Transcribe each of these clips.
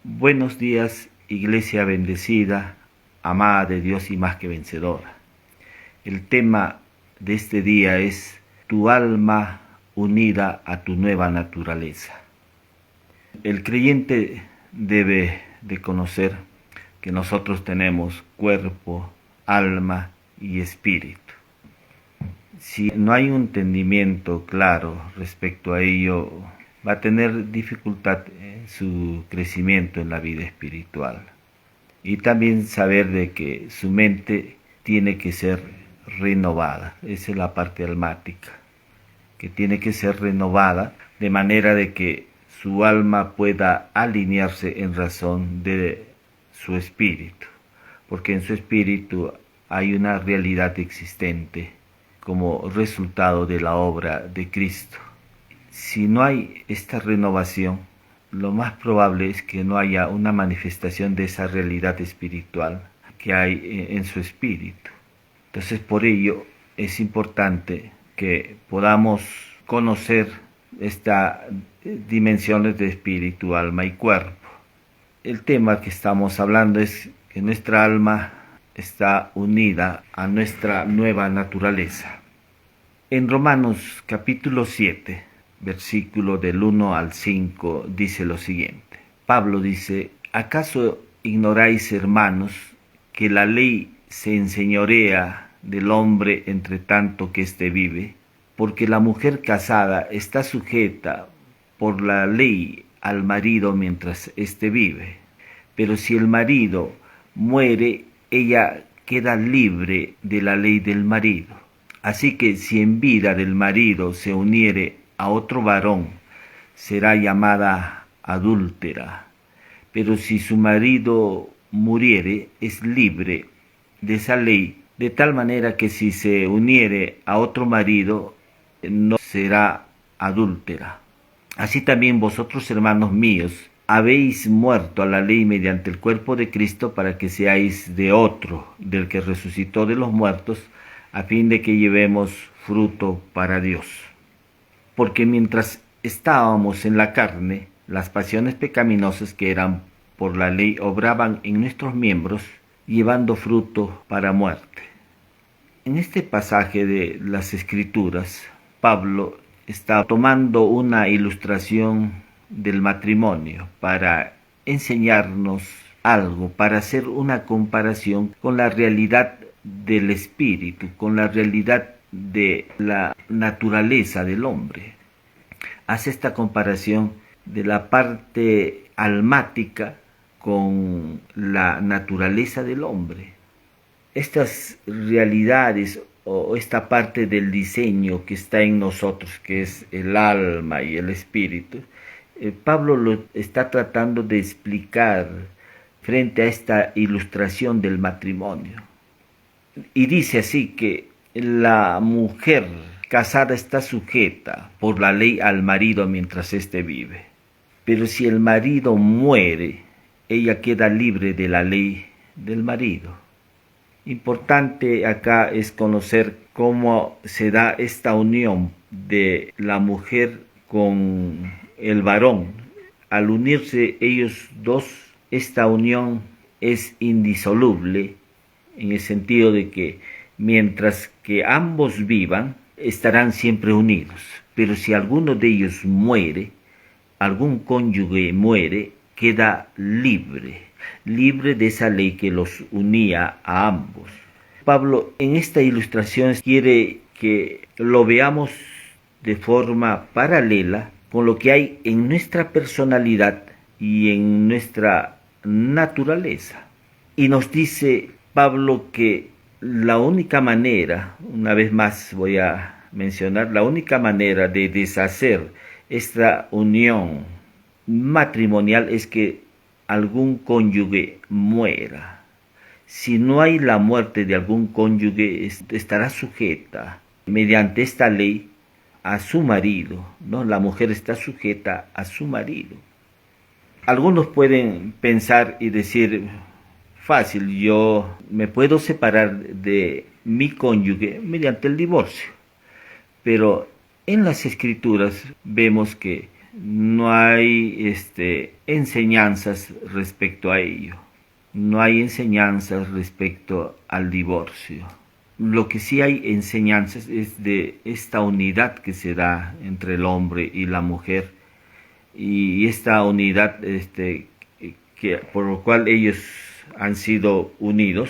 Buenos días, iglesia bendecida, amada de Dios y más que vencedora. El tema de este día es tu alma unida a tu nueva naturaleza. El creyente debe de conocer que nosotros tenemos cuerpo, alma y espíritu. Si no hay un entendimiento claro respecto a ello, va a tener dificultad en su crecimiento en la vida espiritual. Y también saber de que su mente tiene que ser renovada. Esa es la parte almática, que tiene que ser renovada de manera de que su alma pueda alinearse en razón de su espíritu, porque en su espíritu hay una realidad existente como resultado de la obra de Cristo. Si no hay esta renovación, lo más probable es que no haya una manifestación de esa realidad espiritual que hay en su espíritu. Entonces, por ello es importante que podamos conocer estas dimensiones de espíritu, alma y cuerpo. El tema que estamos hablando es que nuestra alma está unida a nuestra nueva naturaleza. En Romanos capítulo 7, versículo del 1 al 5, dice lo siguiente. Pablo dice: ¿acaso ignoráis, hermanos, que la ley se enseñorea del hombre entre tanto que éste vive? Porque la mujer casada está sujeta por la ley al marido mientras éste vive. Pero si el marido muere, ella queda libre de la ley del marido. Así que si en vida del marido se uniere a otro varón, será llamada adúltera. Pero si su marido muriere, es libre de esa ley, de tal manera que si se uniere a otro marido, no será adúltera. Así también vosotros, hermanos míos, habéis muerto a la ley mediante el cuerpo de Cristo, para que seáis de otro, del que resucitó de los muertos, a fin de que llevemos fruto para Dios. Porque mientras estábamos en la carne, las pasiones pecaminosas que eran por la ley obraban en nuestros miembros, llevando fruto para muerte. En este pasaje de las Escrituras, Pablo está tomando una ilustración del matrimonio para enseñarnos algo, para hacer una comparación con la realidad del espíritu, con la realidad de la naturaleza del hombre. Hace esta comparación de la parte almática con la naturaleza del hombre. Estas realidades o esta parte del diseño que está en nosotros, que es el alma y el espíritu, Pablo lo está tratando de explicar frente a esta ilustración del matrimonio. Y dice así que la mujer casada está sujeta por la ley al marido mientras éste vive. Pero si el marido muere, ella queda libre de la ley del marido. Importante acá es conocer cómo se da esta unión de la mujer con el varón. Al unirse ellos dos, esta unión es indisoluble, en el sentido de que mientras que ambos vivan, estarán siempre unidos. Pero si alguno de ellos muere, algún cónyuge muere, queda libre de esa ley que los unía a ambos. Pablo en esta ilustración quiere que lo veamos de forma paralela con lo que hay en nuestra personalidad y en nuestra naturaleza. Y nos dice Pablo que la única manera, una vez más voy a mencionar, la única manera de deshacer esta unión matrimonial es que algún cónyuge muera. Si no hay la muerte de algún cónyuge, estará sujeta mediante esta ley a su marido, ¿no? La mujer está sujeta a su marido. Algunos pueden pensar y decir: fácil, yo me puedo separar de mi cónyuge mediante el divorcio. Pero en las Escrituras vemos que no hay enseñanzas respecto a ello. No hay enseñanzas respecto al divorcio. Lo que sí hay enseñanzas es de esta unidad que se da entre el hombre y la mujer, y esta unidad por lo cual ellos han sido unidos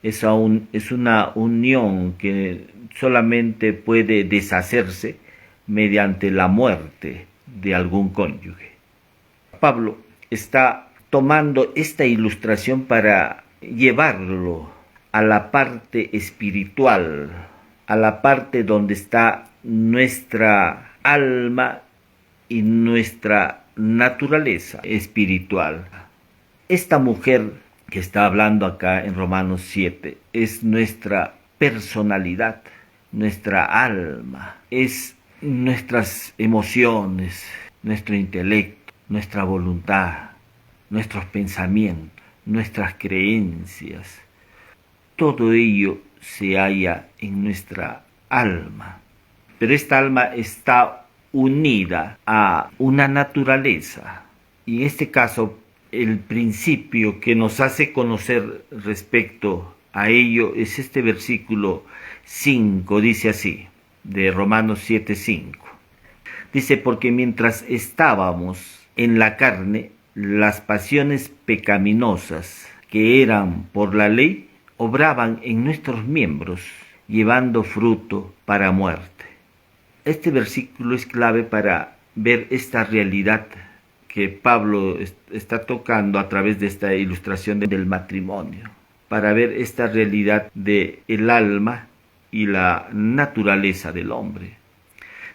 es una unión que solamente puede deshacerse mediante la muerte de algún cónyuge. Pablo está tomando esta ilustración para llevarlo a la parte espiritual, a la parte donde está nuestra alma y nuestra naturaleza espiritual. Esta mujer que está hablando acá en Romanos 7 es nuestra personalidad, nuestra alma, es nuestras emociones, nuestro intelecto, nuestra voluntad, nuestros pensamientos, nuestras creencias. Todo ello se halla en nuestra alma. Pero esta alma está unida a una naturaleza. Y en este caso, el principio que nos hace conocer respecto a ello es este versículo 5, dice así, de Romanos 7:5. Dice, porque mientras estábamos en la carne, las pasiones pecaminosas que eran por la ley, obraban en nuestros miembros, llevando fruto para muerte. Este versículo es clave para ver esta realidad que Pablo está tocando a través de esta ilustración del matrimonio, para ver esta realidad del alma y la naturaleza del hombre.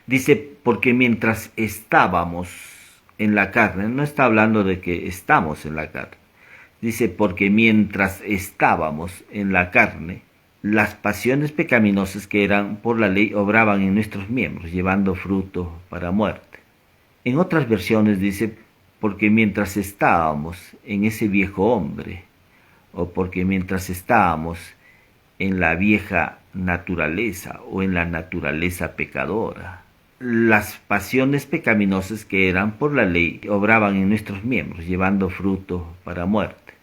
Dice, porque mientras estábamos en la carne, no está hablando de que estamos en la carne, dice, porque mientras estábamos en la carne, las pasiones pecaminosas que eran por la ley obraban en nuestros miembros, llevando fruto para muerte. En otras versiones dice, porque mientras estábamos en ese viejo hombre, o porque mientras estábamos en la vieja naturaleza o en la naturaleza pecadora, las pasiones pecaminosas que eran por la ley obraban en nuestros miembros, llevando fruto para muerte.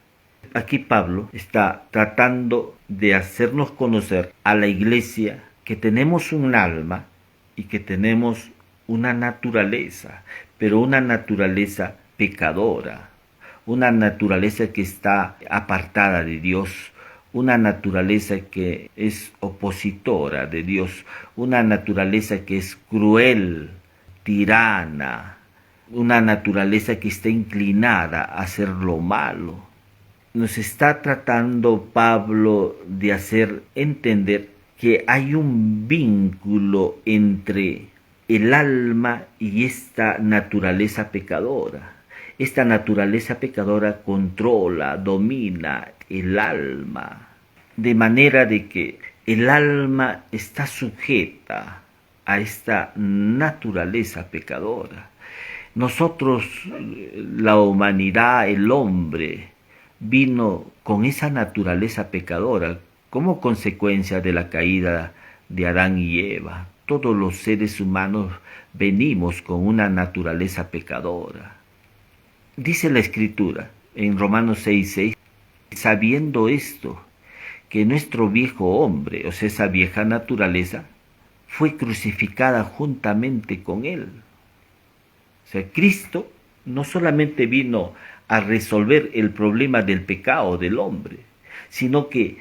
Aquí Pablo está tratando de hacernos conocer a la iglesia que tenemos un alma y que tenemos una naturaleza, pero una naturaleza pecadora, una naturaleza que está apartada de Dios, una naturaleza que es opositora de Dios, una naturaleza que es cruel, tirana, una naturaleza que está inclinada a hacer lo malo. Nos está tratando Pablo de hacer entender que hay un vínculo entre el alma y esta naturaleza pecadora. Esta naturaleza pecadora controla, domina el alma, de manera de que el alma está sujeta a esta naturaleza pecadora. Nosotros, la humanidad, el hombre, vino con esa naturaleza pecadora como consecuencia de la caída de Adán y Eva. Todos los seres humanos venimos con una naturaleza pecadora. Dice la Escritura en Romanos 6:6, sabiendo esto, que nuestro viejo hombre, o sea, esa vieja naturaleza, fue crucificada juntamente con él. O sea, Cristo no solamente vino a resolver el problema del pecado del hombre, sino que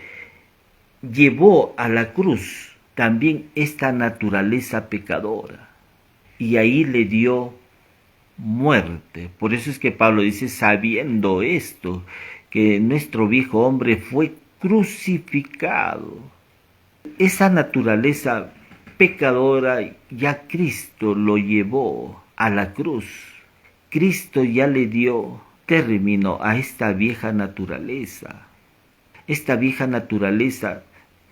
llevó a la cruz también esta naturaleza pecadora y ahí le dio muerte. Por eso es que Pablo dice, sabiendo esto, que nuestro viejo hombre fue crucificado. Esa naturaleza pecadora ya Cristo lo llevó a la cruz. Cristo ya le dio término a esta vieja naturaleza. Esta vieja naturaleza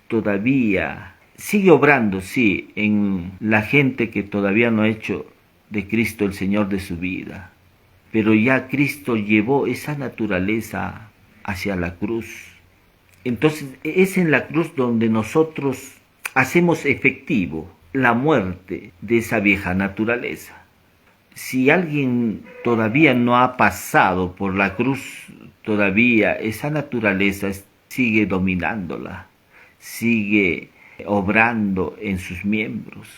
todavía sigue obrando, sí, en la gente que todavía no ha hecho de Cristo el Señor de su vida. Pero ya Cristo llevó esa naturaleza hacia la cruz. Entonces es en la cruz donde nosotros hacemos efectivo la muerte de esa vieja naturaleza. Si alguien todavía no ha pasado por la cruz, todavía esa naturaleza sigue dominándola, sigue obrando en sus miembros.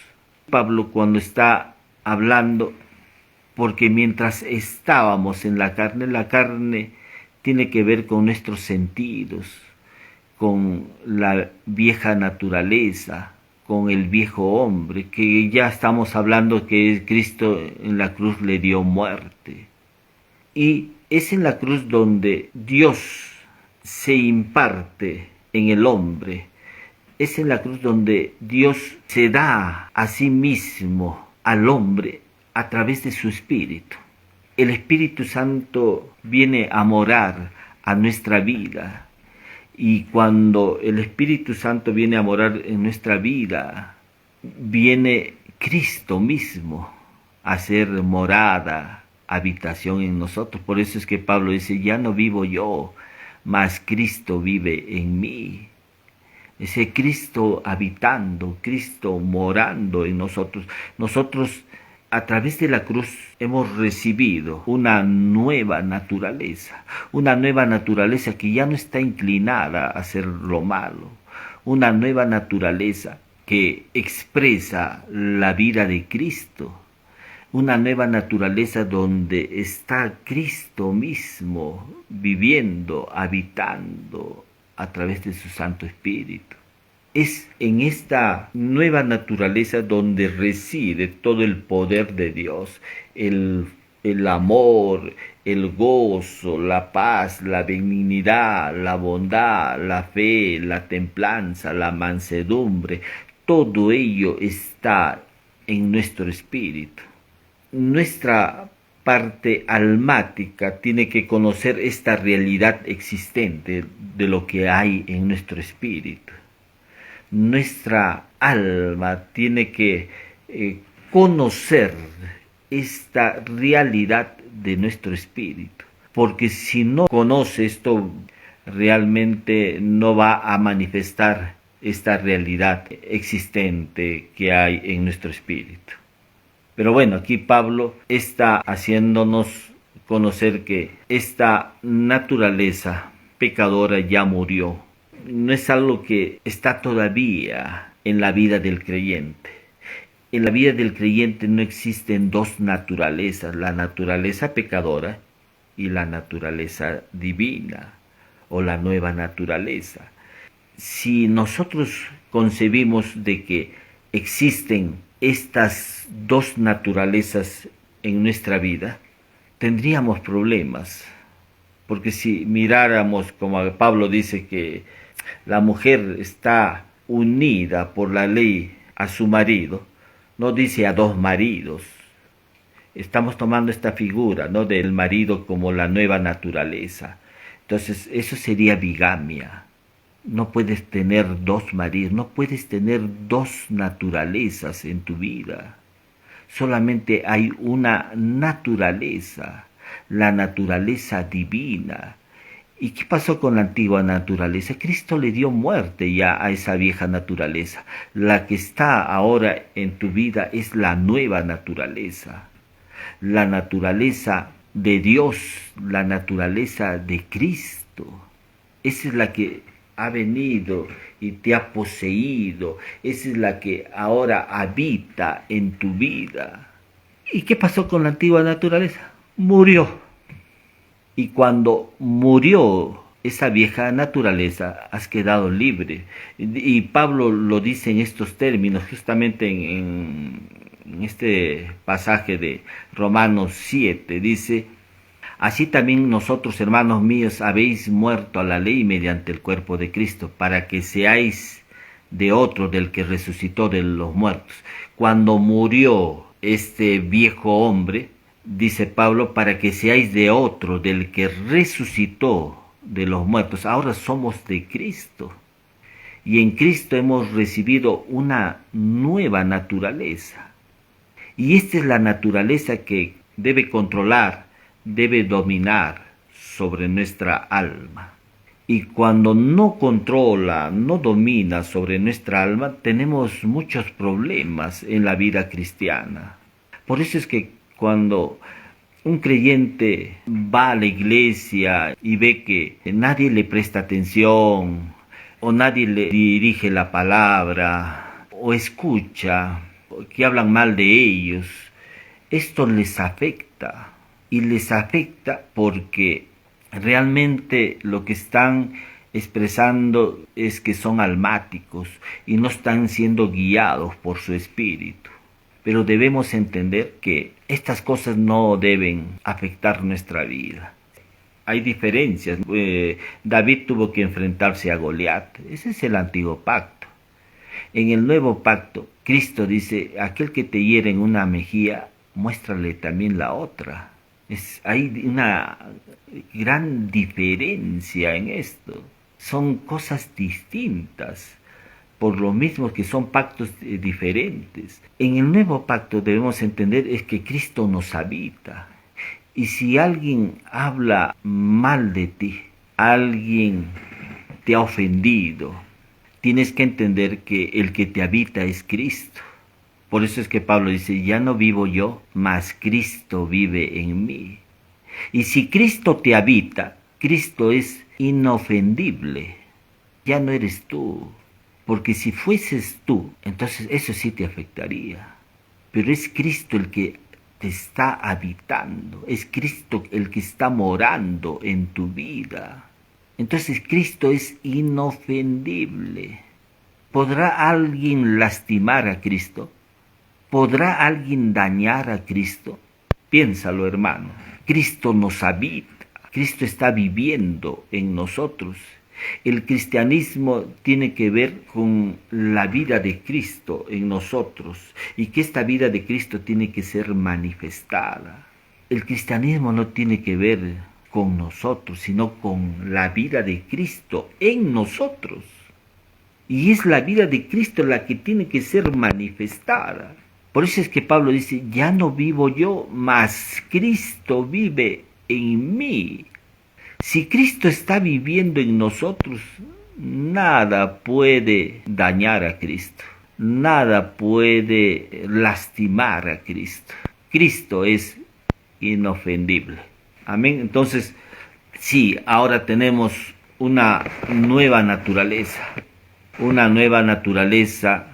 Pablo cuando está hablando, porque mientras estábamos en la carne tiene que ver con nuestros sentidos, con la vieja naturaleza, con el viejo hombre, que ya estamos hablando que Cristo en la cruz le dio muerte. Y es en la cruz donde Dios se imparte en el hombre. Es en la cruz donde Dios se da a sí mismo al hombre a través de su Espíritu. El Espíritu Santo viene a morar a nuestra vida. Y cuando el Espíritu Santo viene a morar en nuestra vida, viene Cristo mismo a ser morada, habitación en nosotros. Por eso es que Pablo dice, ya no vivo yo, mas Cristo vive en mí. Ese Cristo habitando, Cristo morando en nosotros. Nosotros a través de la cruz hemos recibido una nueva naturaleza que ya no está inclinada a hacer lo malo, una nueva naturaleza que expresa la vida de Cristo, una nueva naturaleza donde está Cristo mismo viviendo, habitando a través de su Santo Espíritu. Es en esta nueva naturaleza donde reside todo el poder de Dios, el amor, el gozo, la paz, la benignidad, la bondad, la fe, la templanza, la mansedumbre. Todo ello está en nuestro espíritu. Nuestra parte almática tiene que conocer esta realidad existente de lo que hay en nuestro espíritu. Nuestra alma tiene que conocer esta realidad de nuestro espíritu, porque si no conoce esto, realmente no va a manifestar esta realidad existente que hay en nuestro espíritu. Pero bueno, aquí Pablo está haciéndonos conocer que esta naturaleza pecadora ya murió. No es algo que está todavía en la vida del creyente. En la vida del creyente no existen dos naturalezas, la naturaleza pecadora y la naturaleza divina o la nueva naturaleza. Si nosotros concebimos de que existen estas dos naturalezas en nuestra vida, tendríamos problemas. Porque si miráramos, como Pablo dice, que la mujer está unida por la ley a su marido, no dice a dos maridos. Estamos tomando esta figura, ¿no?, del marido como la nueva naturaleza. Entonces, eso sería bigamia. No puedes tener dos maridos, no puedes tener dos naturalezas en tu vida. Solamente hay una naturaleza, la naturaleza divina. ¿Y qué pasó con la antigua naturaleza? Cristo le dio muerte ya a esa vieja naturaleza. La que está ahora en tu vida es la nueva naturaleza. La naturaleza de Dios, la naturaleza de Cristo. Esa es la que ha venido y te ha poseído. Esa es la que ahora habita en tu vida. ¿Y qué pasó con la antigua naturaleza? Murió. Y cuando murió esa vieja naturaleza, has quedado libre. Y Pablo lo dice en estos términos, justamente en este pasaje de Romanos 7, dice: así también nosotros, hermanos míos, habéis muerto a la ley mediante el cuerpo de Cristo, para que seáis de otro, del que resucitó de los muertos. Cuando murió este viejo hombre, dice Pablo, para que seáis de otro, del que resucitó de los muertos. Ahora somos de Cristo. Y en Cristo hemos recibido una nueva naturaleza. Y esta es la naturaleza que debe controlar, debe dominar sobre nuestra alma. Y cuando no controla, no domina sobre nuestra alma, tenemos muchos problemas en la vida cristiana. Por eso es que Cuando un creyente va a la iglesia y ve que nadie le presta atención, o nadie le dirige la palabra, o escucha que hablan mal de ellos, esto les afecta. Y les afecta porque realmente lo que están expresando es que son almáticos y no están siendo guiados por su espíritu. Pero debemos entender que estas cosas no deben afectar nuestra vida. Hay diferencias. David tuvo que enfrentarse a Goliat. Ese es el antiguo pacto. En el nuevo pacto, Cristo dice, aquel que te hiere en una mejilla, muéstrale también la otra. Hay una gran diferencia en esto. Son cosas distintas, por lo mismo que son pactos diferentes. En el nuevo pacto debemos entender es que Cristo nos habita. Y si alguien habla mal de ti, alguien te ha ofendido, tienes que entender que el que te habita es Cristo. Por eso es que Pablo dice, ya no vivo yo, mas Cristo vive en mí. Y si Cristo te habita, Cristo es inofendible. Ya no eres tú. Porque si fueses tú, entonces eso sí te afectaría. Pero es Cristo el que te está habitando. Es Cristo el que está morando en tu vida. Entonces Cristo es inofendible. ¿Podrá alguien lastimar a Cristo? ¿Podrá alguien dañar a Cristo? Piénsalo, hermano. Cristo nos habita. Cristo está viviendo en nosotros. El cristianismo tiene que ver con la vida de Cristo en nosotros y que esta vida de Cristo tiene que ser manifestada. El cristianismo no tiene que ver con nosotros, sino con la vida de Cristo en nosotros. Y es la vida de Cristo la que tiene que ser manifestada. Por eso es que Pablo dice, ya no vivo yo, mas Cristo vive en mí. Si Cristo está viviendo en nosotros, nada puede dañar a Cristo, nada puede lastimar a Cristo. Cristo es inofendible. Amén. Entonces, sí, ahora tenemos una nueva naturaleza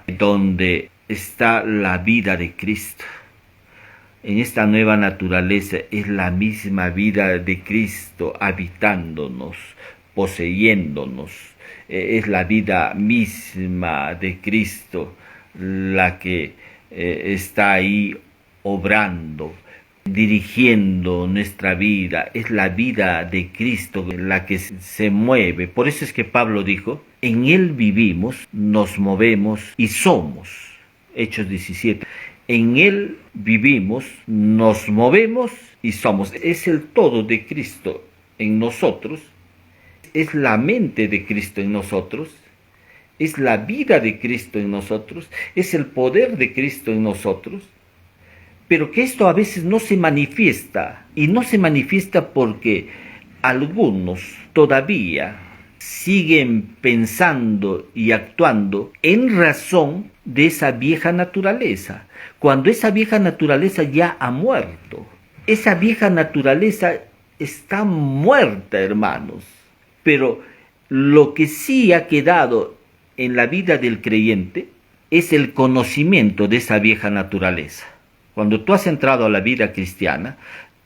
donde está la vida de Cristo. En esta nueva naturaleza es la misma vida de Cristo habitándonos, poseyéndonos. Es la vida misma de Cristo la que está ahí obrando, dirigiendo nuestra vida. Es la vida de Cristo la que se mueve. Por eso es que Pablo dijo, en Él vivimos, nos movemos y somos. Hechos 17. En Él vivimos, nos movemos y somos. Es el todo de Cristo en nosotros, es la mente de Cristo en nosotros, es la vida de Cristo en nosotros, es el poder de Cristo en nosotros, pero que esto a veces no se manifiesta, y no se manifiesta porque algunos todavía siguen pensando y actuando en razón de esa vieja naturaleza, cuando esa vieja naturaleza ya ha muerto. Esa vieja naturaleza está muerta, hermanos, pero lo que sí ha quedado en la vida del creyente es el conocimiento de esa vieja naturaleza. Cuando tú has entrado a la vida cristiana,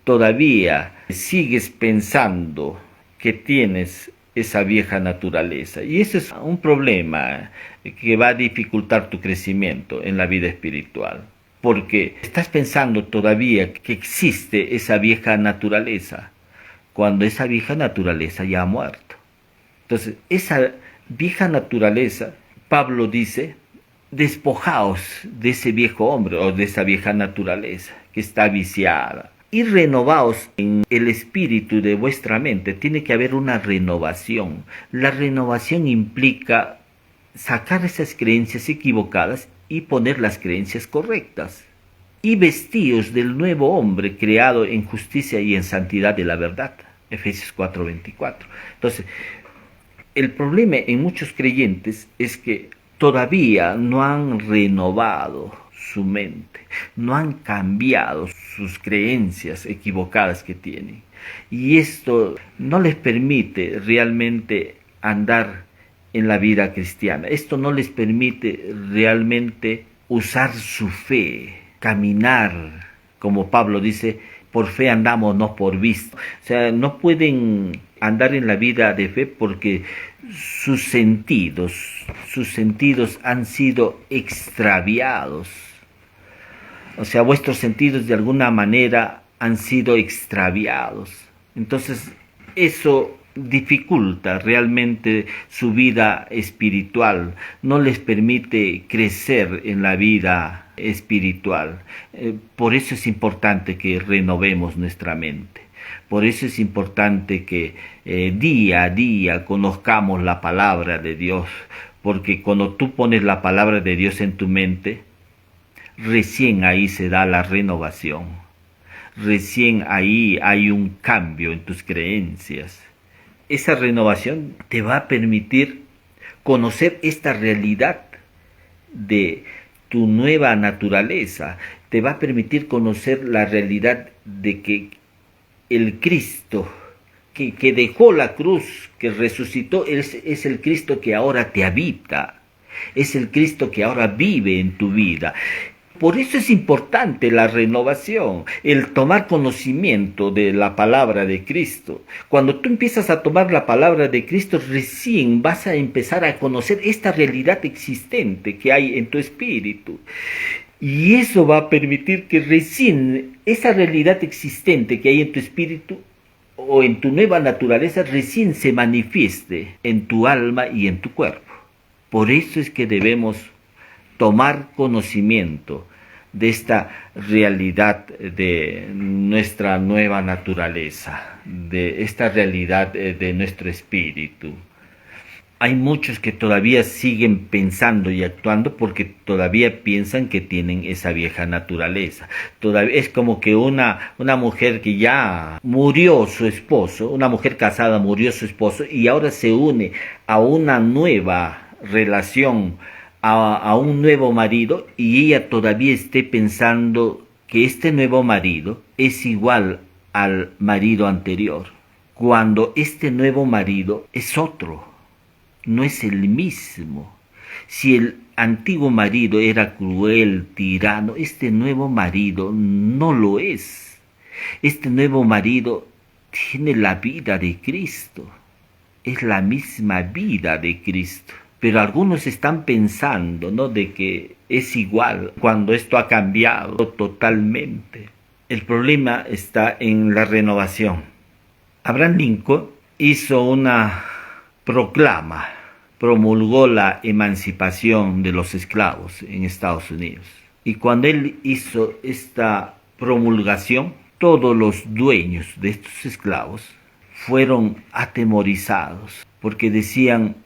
todavía sigues pensando que tienes esa vieja naturaleza. Y ese es un problema que va a dificultar tu crecimiento en la vida espiritual. Porque estás pensando todavía que existe esa vieja naturaleza, cuando esa vieja naturaleza ya ha muerto. Entonces, esa vieja naturaleza, Pablo dice, despojaos de ese viejo hombre o de esa vieja naturaleza que está viciada. Y renovaos en el espíritu de vuestra mente. Tiene que haber una renovación. La renovación implica sacar esas creencias equivocadas y poner las creencias correctas. Y vestíos del nuevo hombre creado en justicia y en santidad de la verdad. Efesios 4:24. Entonces, el problema en muchos creyentes es que todavía no han renovado su mente, no han cambiado sus creencias equivocadas que tienen. Y esto no les permite realmente andar en la vida cristiana. Esto no les permite realmente usar su fe, caminar, como Pablo dice, por fe andamos, no por vista. O sea, no pueden andar en la vida de fe porque sus sentidos han sido extraviados. O sea, vuestros sentidos de alguna manera han sido extraviados. Entonces, eso dificulta realmente su vida espiritual, no les permite crecer en la vida espiritual. Por eso es importante que renovemos nuestra mente. Por eso es importante que día a día conozcamos la palabra de Dios, porque cuando tú pones la palabra de Dios en tu mente, recién ahí se da la renovación. Recién ahí hay un cambio en tus creencias. Esa renovación te va a permitir conocer esta realidad de tu nueva naturaleza. Te va a permitir conocer la realidad de que el Cristo que dejó la cruz, que resucitó, es el Cristo que ahora te habita. Es el Cristo que ahora vive en tu vida. Por eso es importante la renovación, el tomar conocimiento de la palabra de Cristo. Cuando tú empiezas a tomar la palabra de Cristo, recién vas a empezar a conocer esta realidad existente que hay en tu espíritu. Y eso va a permitir que recién esa realidad existente que hay en tu espíritu o en tu nueva naturaleza recién se manifieste en tu alma y en tu cuerpo. Por eso es que debemos tomar conocimiento de esta realidad de nuestra nueva naturaleza, de esta realidad de nuestro espíritu. Hay muchos que todavía siguen pensando y actuando porque todavía piensan que tienen esa vieja naturaleza. Todavía es como que una mujer que ya murió su esposo, una mujer casada murió su esposo y ahora se une a una nueva relación, a un nuevo marido, y ella todavía esté pensando que este nuevo marido es igual al marido anterior, cuando este nuevo marido es otro, no es el mismo. Si el antiguo marido era cruel, tirano, este nuevo marido no lo es. Este nuevo marido tiene la vida de Cristo, es la misma vida de Cristo. Pero algunos están pensando, ¿no?, de que es igual cuando esto ha cambiado totalmente. El problema está en la renovación. Abraham Lincoln hizo una proclama, promulgó la emancipación de los esclavos en Estados Unidos. Y cuando él hizo esta promulgación, todos los dueños de estos esclavos fueron atemorizados porque decían: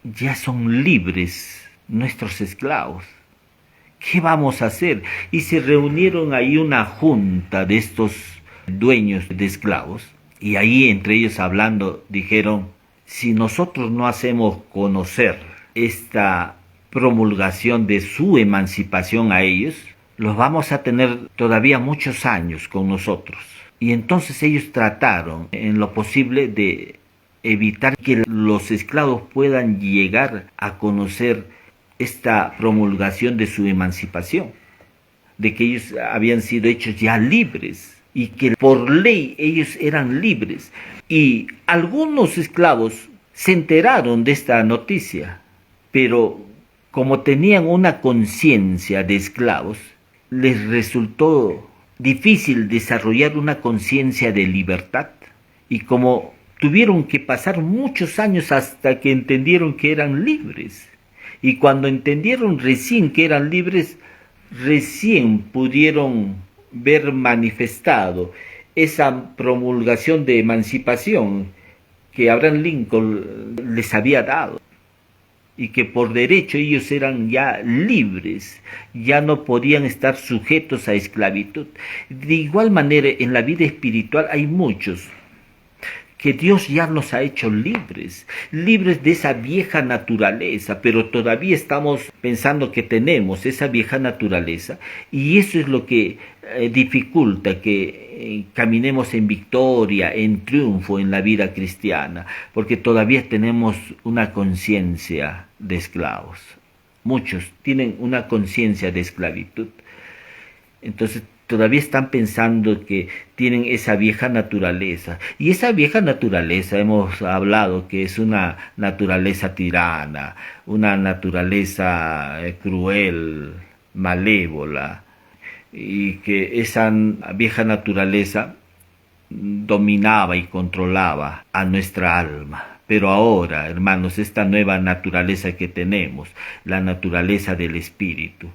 ya son libres nuestros esclavos, ¿qué vamos a hacer? Y se reunieron ahí una junta de estos dueños de esclavos, y ahí entre ellos hablando dijeron: si nosotros no hacemos conocer esta promulgación de su emancipación a ellos, los vamos a tener todavía muchos años con nosotros. Y entonces ellos trataron en lo posible de evitar que los esclavos puedan llegar a conocer esta promulgación de su emancipación, de que ellos habían sido hechos ya libres y que por ley ellos eran libres. Y algunos esclavos se enteraron de esta noticia, pero como tenían una conciencia de esclavos, les resultó difícil desarrollar una conciencia de libertad, y como tuvieron que pasar muchos años hasta que entendieron que eran libres. Y cuando entendieron recién que eran libres, recién pudieron ver manifestado esa promulgación de emancipación que Abraham Lincoln les había dado. Y que por derecho ellos eran ya libres, ya no podían estar sujetos a esclavitud. De igual manera, en la vida espiritual hay muchos que Dios ya nos ha hecho libres, libres de esa vieja naturaleza, pero todavía estamos pensando que tenemos esa vieja naturaleza, y eso es lo que dificulta que caminemos en victoria, en triunfo en la vida cristiana, porque todavía tenemos una conciencia de esclavos. Muchos tienen una conciencia de esclavitud. Entonces todavía están pensando que tienen esa vieja naturaleza. Y esa vieja naturaleza, hemos hablado que es una naturaleza tirana, una naturaleza cruel, malévola, y que esa vieja naturaleza dominaba y controlaba a nuestra alma. Pero ahora, hermanos, esta nueva naturaleza que tenemos, la naturaleza del Espíritu,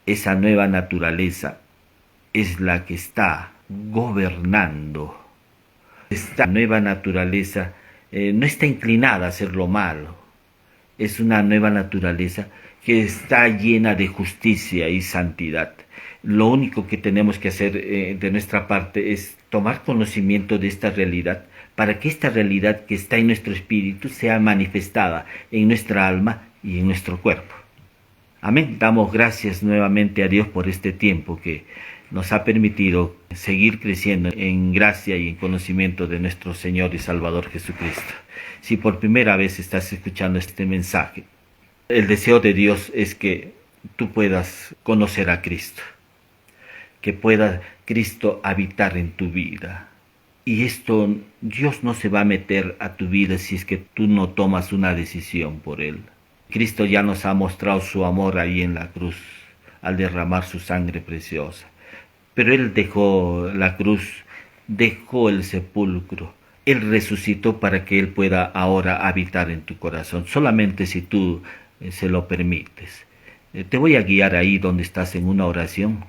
esa nueva naturaleza es la que está gobernando. Esta nueva naturaleza no está inclinada a hacer lo malo. Es una nueva naturaleza que está llena de justicia y santidad. Lo único que tenemos que hacer de nuestra parte es tomar conocimiento de esta realidad, para que esta realidad que está en nuestro espíritu sea manifestada en nuestra alma y en nuestro cuerpo. Amén. Damos gracias nuevamente a Dios por este tiempo que nos ha permitido seguir creciendo en gracia y en conocimiento de nuestro Señor y Salvador Jesucristo. Si por primera vez estás escuchando este mensaje, el deseo de Dios es que tú puedas conocer a Cristo, que pueda Cristo habitar en tu vida. Y esto, Dios no se va a meter a tu vida si es que tú no tomas una decisión por Él. Cristo ya nos ha mostrado su amor ahí en la cruz, al derramar su sangre preciosa. Pero Él dejó la cruz, dejó el sepulcro. Él resucitó para que Él pueda ahora habitar en tu corazón, solamente si tú se lo permites. Te voy a guiar ahí donde estás en una oración,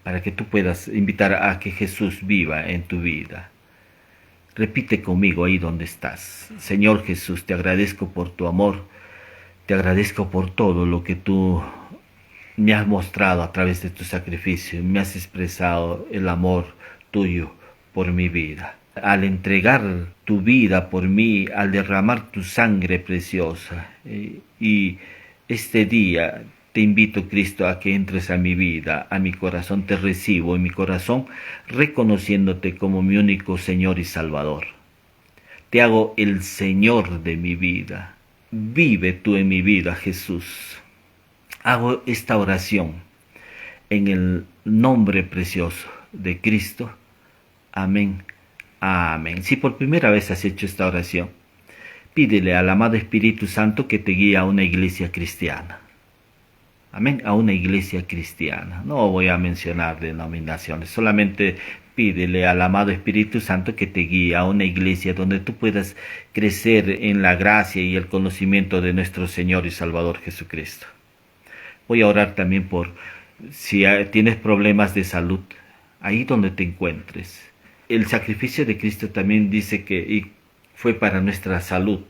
para que tú puedas invitar a que Jesús viva en tu vida. Repite conmigo ahí donde estás. Señor Jesús, te agradezco por tu amor, te agradezco por todo lo que tú me has mostrado a través de tu sacrificio, me has expresado el amor tuyo por mi vida. Al entregar tu vida por mí, al derramar tu sangre preciosa, y este día te invito, Cristo, a que entres a mi vida, a mi corazón. Te recibo en mi corazón, reconociéndote como mi único Señor y Salvador. Te hago el Señor de mi vida. Vive tú en mi vida, Jesús. Hago esta oración en el nombre precioso de Cristo. Amén. Amén. Si por primera vez has hecho esta oración, pídele al amado Espíritu Santo que te guíe a una iglesia cristiana. Amén, a una iglesia cristiana. No voy a mencionar denominaciones, solamente pídele al amado Espíritu Santo que te guíe a una iglesia donde tú puedas crecer en la gracia y el conocimiento de nuestro Señor y Salvador Jesucristo. Voy a orar también por si tienes problemas de salud, ahí donde te encuentres. El sacrificio de Cristo también dice que fue para nuestra salud.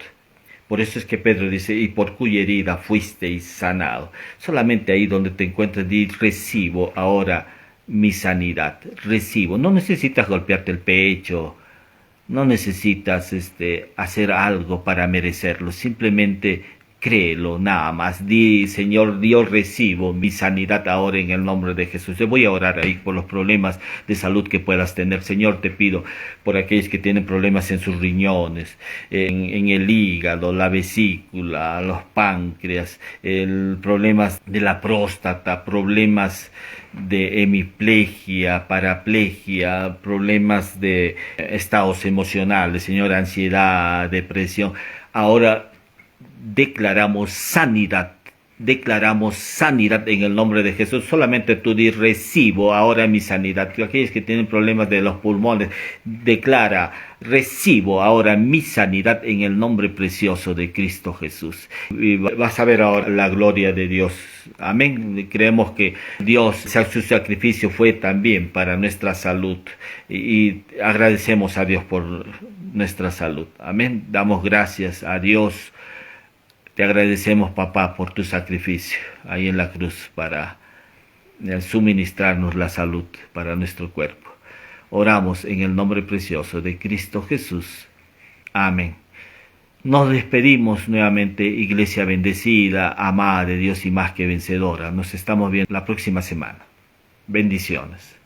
Por eso es que Pedro dice, y por cuya herida fuisteis sanado. Solamente ahí donde te encuentres, di, recibo ahora mi sanidad. Recibo. No necesitas golpearte el pecho, no necesitas hacer algo para merecerlo. Simplemente créelo nada más. Di, Señor, yo recibo mi sanidad ahora en el nombre de Jesús. Yo voy a orar ahí por los problemas de salud que puedas tener. Señor, te pido por aquellos que tienen problemas en sus riñones, en el hígado, la vesícula, los páncreas, problemas de la próstata, problemas de hemiplegia, paraplegia, problemas de estados emocionales, Señor, ansiedad, depresión. Ahora declaramos sanidad en el nombre de Jesús. Solamente tú di, recibo ahora mi sanidad. Aquellos que tienen problemas de los pulmones, declara, recibo ahora mi sanidad en el nombre precioso de Cristo Jesús. Y vas a ver ahora la gloria de Dios. Amén. Creemos que Dios, su sacrificio fue también para nuestra salud, y agradecemos a Dios por nuestra salud. Amén. Damos gracias a Dios. Te agradecemos, papá, por tu sacrificio ahí en la cruz para suministrarnos la salud para nuestro cuerpo. Oramos en el nombre precioso de Cristo Jesús. Amén. Nos despedimos nuevamente, iglesia bendecida, amada de Dios y más que vencedora. Nos estamos viendo la próxima semana. Bendiciones.